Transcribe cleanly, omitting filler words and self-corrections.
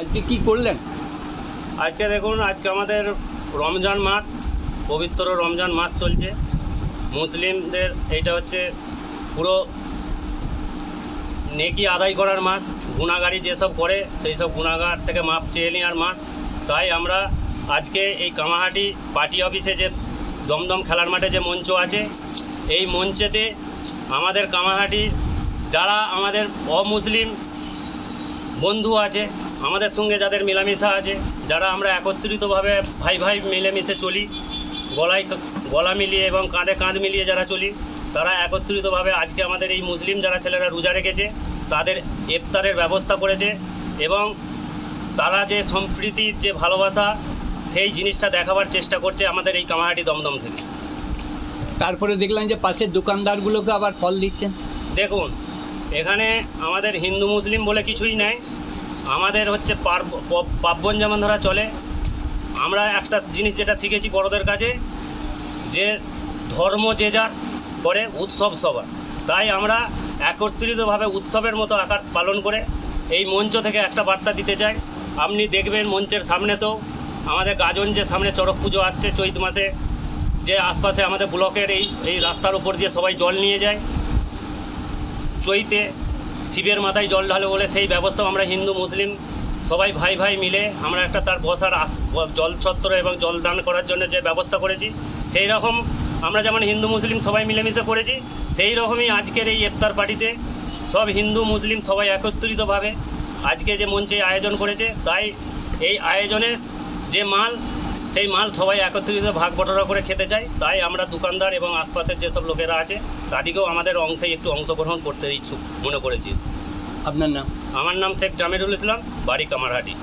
আজকে কি করলেন? আজকে দেখুন, আজকে আমাদের রমজান মাস, পবিত্র রমজান মাস চলছে। মুসলিমদের এইটা হচ্ছে পুরো নেকি আদায় করার মাস। গুনাহগারি যেসব করে সেই সব গুনাহগার থেকে মাপ চেয়ে নেওয়ার মাস। তাই আমরা আজকে এই কামাহাটি পার্টি অফিসে যে দমদম খেলার মাঠে যে মঞ্চ আছে, এই মঞ্চেতে আমাদের কামাহাটি যারা আমাদের অমুসলিম বন্ধু আছে, আমাদের সঙ্গে যাদের মেলামেশা আছে, যারা আমরা একত্রিতভাবে ভাই ভাই মিলেমিশে চলি, গলায় গলা মিলিয়ে এবং কাঁধে কাঁধ মিলিয়ে যারা চলি, তারা একত্রিতভাবে আজকে আমাদের এই মুসলিম যারা ছেলেরা রোজা রেখেছে তাদের ইফতারের ব্যবস্থা করেছে এবং তারা যে সম্প্রীতির যে ভালোবাসা সেই জিনিসটা দেখাবার চেষ্টা করছে আমাদের এই কামাহাটি দমদম থেকে। তারপরে দেখলাম যে পাশের দোকানদারগুলোকে আবার ফল দিচ্ছেন। দেখুন, এখানে আমাদের হিন্দু মুসলিম বলে কিছুই নাই। আমাদের হচ্ছে পার্বণ যেমন ধরা চলে। আমরা একটা জিনিস যেটা শিখেছি বড়দের কাছে, যে ধর্ম যে যার করে, উৎসব সবার। তাই আমরা একত্রিতভাবে উৎসবের মতো আকার পালন করে এই মঞ্চ থেকে একটা বার্তা দিতে চাই। আপনি দেখবেন মঞ্চের সামনে তো আমাদের গাজন যে সামনে চড়ক পুজো আসছে চৈত মাসে, যে আশপাশে আমাদের ব্লকের এই রাস্তার উপর দিয়ে সবাই জল নিয়ে যায়, চৈতে শিবের মাথায় জল ঢালে বলে সেই ব্যবস্থাও আমরা হিন্দু মুসলিম সবাই ভাই ভাই মিলে আমরা একটা তার বসার জল ছত্র এবং জল দান করার জন্য যে ব্যবস্থা করেছি, সেই রকম আমরা যেমন হিন্দু মুসলিম সবাই মিলেমিশে করেছি, সেই রকমই আজকের এই ইফতার পার্টিতে সব হিন্দু মুসলিম সবাই একত্রিতভাবে আজকে যে মঞ্চে আয়োজন করেছে। তাই এই আয়োজনের যে মাল, সেই মাল সবাই একত্রিত ভাগ বটরা করে খেতে চাই। তাই আমরা দোকানদার এবং আশপাশের যেসব লোকেরা আছে তাদেরকেও আমাদের অংশে একটু অংশগ্রহণ করতে ইচ্ছুক মনে করেছি। আপনার নাম? আমার নাম শেখ জামিরুল ইসলাম, বাড়ি কামারহাটি।